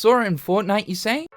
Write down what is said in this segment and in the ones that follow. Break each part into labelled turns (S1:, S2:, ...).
S1: Sora in Fortnite, you say?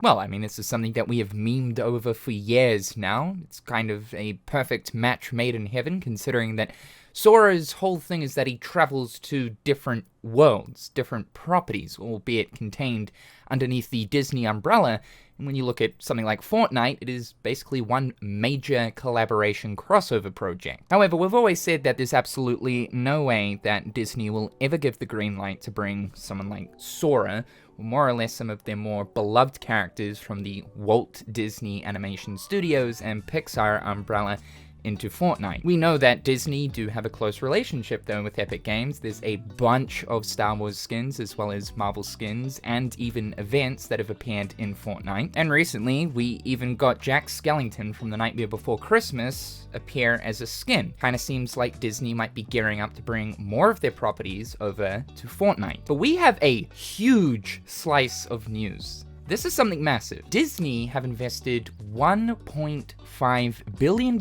S1: Well, I mean, this is something that we have memed over for years now. It's kind of a perfect match made in heaven, considering that Sora's whole thing is that he travels to different worlds, different properties, albeit contained underneath the Disney umbrella. And when you look at something like Fortnite, it is basically one major collaboration crossover project. However, we've always said that there's absolutely no way that Disney will ever give the green light to bring someone like Sora, or more or less some of their more beloved characters from the Walt Disney Animation Studios and Pixar umbrella, into Fortnite. We know that Disney do have a close relationship though with Epic Games. There's a bunch of Star Wars skins as well as Marvel skins and even events that have appeared in Fortnite. And recently we even got Jack Skellington from The Nightmare Before Christmas appear as a skin. Kinda seems like Disney might be gearing up to bring more of their properties over to Fortnite. But we have a huge slice of news. This is something massive. Disney have invested $1.5 billion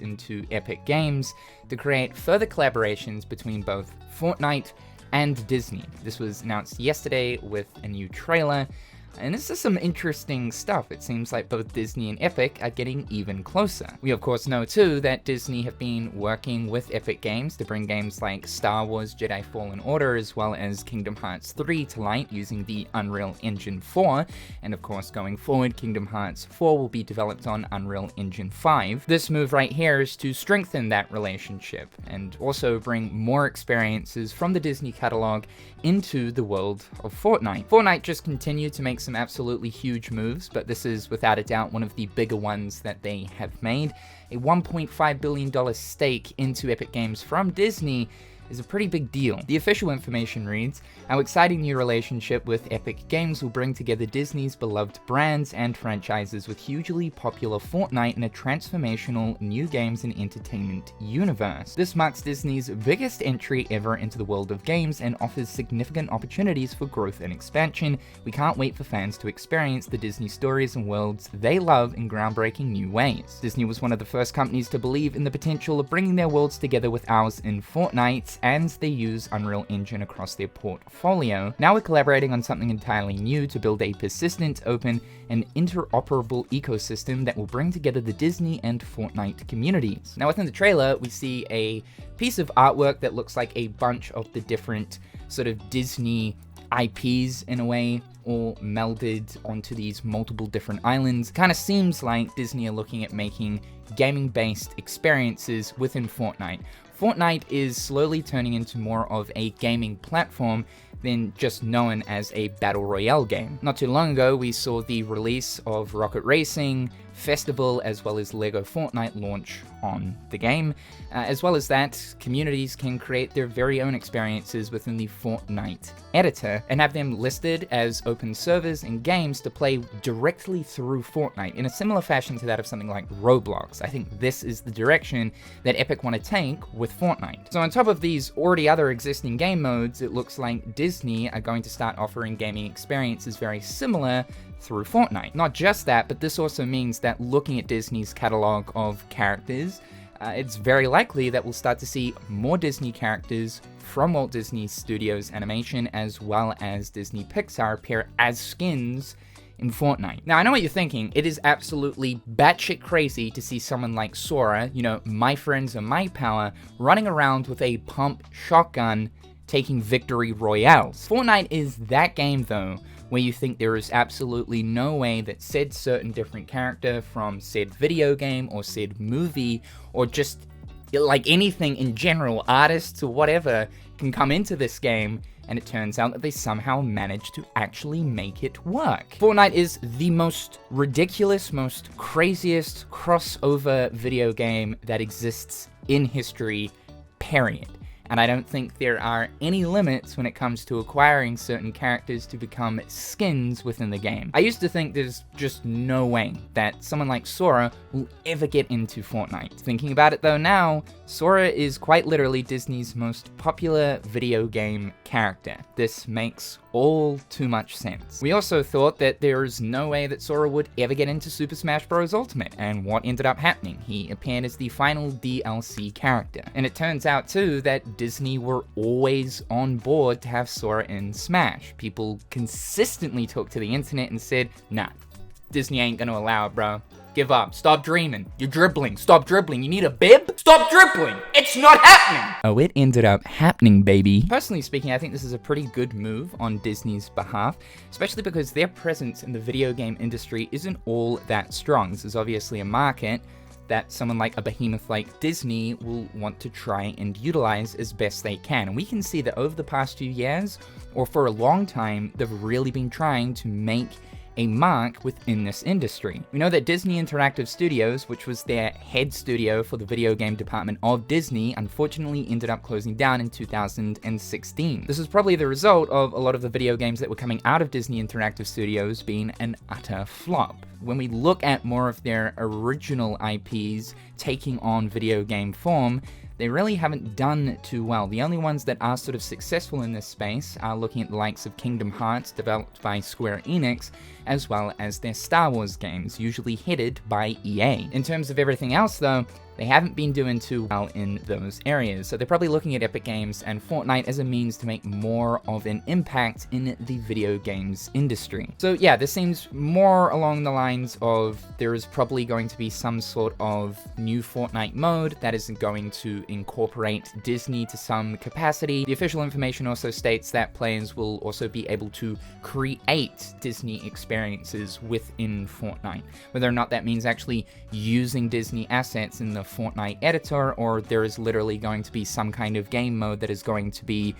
S1: into Epic Games to create further collaborations between both Fortnite and Disney. This was announced yesterday with a new trailer, and this is some interesting stuff. It seems like both Disney and Epic are getting even closer. We of course know too that Disney have been working with Epic Games to bring games like Star Wars Jedi Fallen Order as well as Kingdom Hearts 3 to light using the Unreal Engine 4, and of course going forward Kingdom Hearts 4 will be developed on Unreal Engine 5. This move right here is to strengthen that relationship and also bring more experiences from the Disney catalog into the world of Fortnite. Fortnite just continued to make some absolutely huge moves, but this is without a doubt one of the bigger ones that they have made. A $1.5 billion stake into Epic Games from Disney is a pretty big deal. The official information reads, "Our exciting new relationship with Epic Games will bring together Disney's beloved brands and franchises with hugely popular Fortnite in a transformational new games and entertainment universe. This marks Disney's biggest entry ever into the world of games and offers significant opportunities for growth and expansion. We can't wait for fans to experience the Disney stories and worlds they love in groundbreaking new ways." Disney was one of the first companies to believe in the potential of bringing their worlds together with ours in Fortnite, and they use Unreal Engine across their portfolio. Now we're collaborating on something entirely new to build a persistent, open, and interoperable ecosystem that will bring together the Disney and Fortnite communities. Now within the trailer, we see a piece of artwork that looks like a bunch of the different sort of Disney IPs in a way, all melded onto these multiple different islands. Kind of seems like Disney are looking at making gaming-based experiences within Fortnite. Fortnite is slowly turning into more of a gaming platform than just known as a battle royale game. Not too long ago, we saw the release of Rocket Racing, Festival, as well as LEGO Fortnite launch on the game. As well as that, communities can create their very own experiences within the Fortnite editor and have them listed as open servers and games to play directly through Fortnite in a similar fashion to that of something like Roblox. I think this is the direction that Epic want to take with Fortnite. So on top of these already other existing game modes, it looks like Disney are going to start offering gaming experiences very similar through Fortnite. Not just that, but this also means that looking at Disney's catalog of characters, it's very likely that we'll start to see more Disney characters from Walt Disney Studios Animation as well as Disney Pixar appear as skins in Fortnite. Now, I know what you're thinking. It is absolutely batshit crazy to see someone like Sora, you know, my friends and my power, running around with a pump shotgun taking victory royales. Fortnite is that game, though, where you think there is absolutely no way that said certain different character from said video game or said movie or just like anything in general, artists or whatever, can come into this game, and it turns out that they somehow managed to actually make it work. Fortnite is the most ridiculous, most craziest crossover video game that exists in history, period. And I don't think there are any limits when it comes to acquiring certain characters to become skins within the game. I used to think there's just no way that someone like Sora will ever get into Fortnite. Thinking about it though now, Sora is quite literally Disney's most popular video game character. This makes all too much sense. We also thought that there is no way that Sora would ever get into Super Smash Bros. Ultimate, and what ended up happening? He appeared as the final DLC character. And it turns out too that Disney were always on board to have Sora in Smash. People consistently took to the internet and said, nah, Disney ain't gonna allow it, bro. Give up. Stop dreaming. You're dribbling. Stop dribbling. You need a bib? Stop dribbling. It's not happening. Oh, it ended up happening, baby. Personally speaking, I think this is a pretty good move on Disney's behalf, especially because their presence in the video game industry isn't all that strong. This is obviously a market that someone like a behemoth like Disney will want to try and utilize as best they can. And we can see that over the past few years, or for a long time, they've really been trying to make a mark within this industry. We know that Disney Interactive Studios, which was their head studio for the video game department of Disney, unfortunately ended up closing down in 2016. This is probably the result of a lot of the video games that were coming out of Disney Interactive Studios being an utter flop. When we look at more of their original IPs taking on video game form, they really haven't done too well. The only ones that are sort of successful in this space are looking at the likes of Kingdom Hearts, developed by Square Enix, as well as their Star Wars games, usually headed by EA. In terms of everything else though, they haven't been doing too well in those areas, so they're probably looking at Epic Games and Fortnite as a means to make more of an impact in the video games industry. So yeah, this seems more along the lines of there is probably going to be some sort of new Fortnite mode that is going to incorporate Disney to some capacity. The official information also states that players will also be able to create Disney experiences within Fortnite. Whether or not that means actually using Disney assets in the Fortnite editor, or there is literally going to be some kind of game mode that is going to be,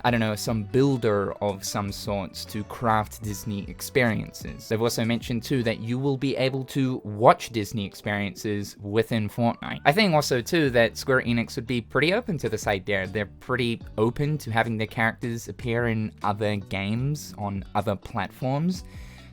S1: I don't know, some builder of some sorts to craft Disney experiences. They've also mentioned too that you will be able to watch Disney experiences within Fortnite. I think also too that Square Enix would be pretty open to this idea. They're pretty open to having their characters appear in other games on other platforms.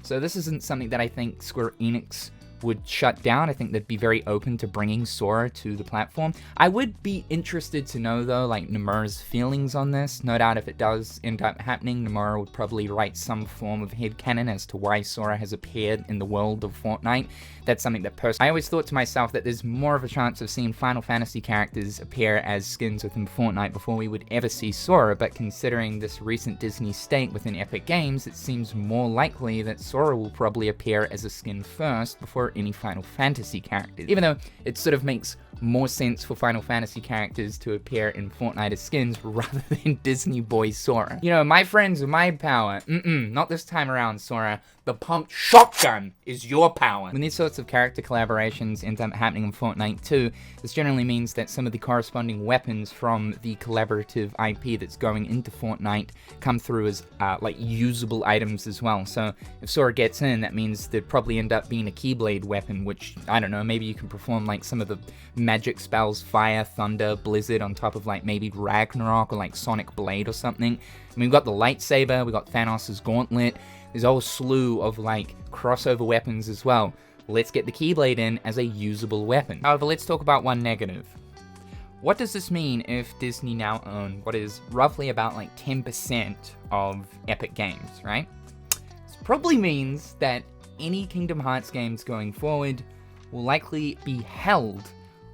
S1: So this isn't something that I think Square Enix would shut down. I think they'd be very open to bringing Sora to the platform. I would be interested to know though, like Nomura's feelings on this. No doubt if it does end up happening, Nomura would probably write some form of headcanon as to why Sora has appeared in the world of Fortnite. That's something that personally, I always thought to myself that there's more of a chance of seeing Final Fantasy characters appear as skins within Fortnite before we would ever see Sora, but considering this recent Disney stake within Epic Games, it seems more likely that Sora will probably appear as a skin first before any Final Fantasy characters. Even though it sort of makes more sense for Final Fantasy characters to appear in Fortnite as skins rather than Disney boy Sora. You know, my friends with my power. Not this time around, Sora. The pumped shotgun is your power. When these sorts of character collaborations end up happening in Fortnite too, this generally means that some of the corresponding weapons from the collaborative IP that's going into Fortnite come through as like usable items as well. So if Sora gets in, that means there'd probably end up being a Keyblade weapon, which, I don't know, maybe you can perform like some of the magic spells, fire, thunder, blizzard, on top of like maybe Ragnarok or like Sonic Blade or something. I mean, we've got the lightsaber, we've got Thanos' gauntlet. There's a whole slew of like crossover weapons as well. Let's get the Keyblade in as a usable weapon. However, let's talk about one negative. What does this mean if Disney now own what is roughly about like 10% of Epic Games, right? This probably means that any Kingdom Hearts games going forward will likely be held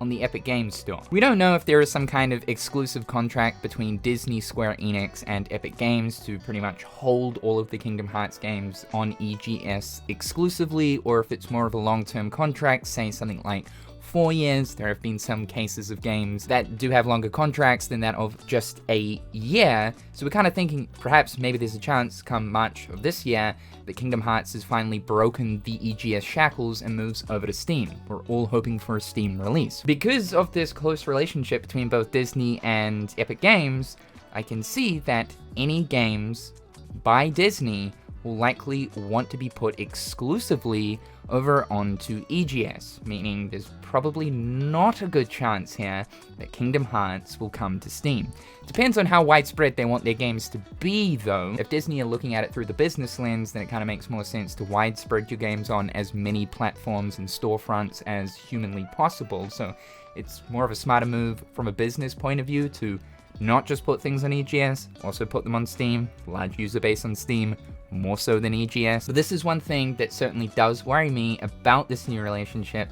S1: on the Epic Games Store. We don't know if there is some kind of exclusive contract between Disney, Square Enix, and Epic Games to pretty much hold all of the Kingdom Hearts games on EGS exclusively, or if it's more of a long-term contract, say something like 4 years. There have been some cases of games that do have longer contracts than that of just a year. So we're kind of thinking perhaps maybe there's a chance come March of this year that Kingdom Hearts has finally broken the EGS shackles and moves over to Steam. We're all hoping for a Steam release. Because of this close relationship between both Disney and Epic Games, I can see that any games by Disney will likely want to be put exclusively over onto EGS, meaning there's probably not a good chance here that Kingdom Hearts will come to Steam. Depends on how widespread they want their games to be though. If Disney are looking at it through the business lens, then it kind of makes more sense to widespread your games on as many platforms and storefronts as humanly possible. So it's more of a smarter move from a business point of view to not just put things on EGS, also put them on Steam, large user base on Steam, more so than EGS. But this is one thing that certainly does worry me about this new relationship,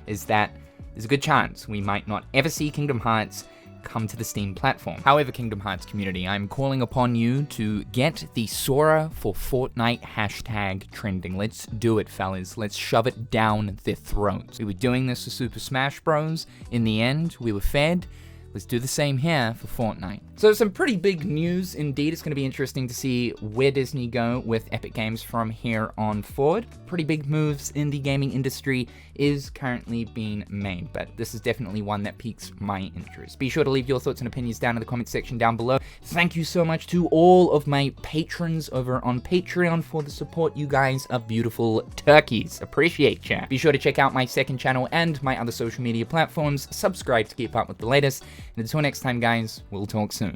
S1: is that there's a good chance we might not ever see Kingdom Hearts come to the Steam platform. However, Kingdom Hearts community, I'm calling upon you to get the Sora for Fortnite hashtag trending. Let's do it, fellas. Let's shove it down their throats. We were doing this for Super Smash Bros. In the end, we were fed. Let's do the same here for Fortnite. So some pretty big news indeed. It's going to be interesting to see where Disney go with Epic Games from here on forward. Pretty big moves in the gaming industry is currently being made, but this is definitely one that piques my interest. Be sure to leave your thoughts and opinions down in the comment section down below. Thank you so much to all of my patrons over on Patreon for the support. You guys are beautiful turkeys. Appreciate ya. Be sure to check out my second channel and my other social media platforms. Subscribe to keep up with the latest. And until next time, guys, we'll talk soon.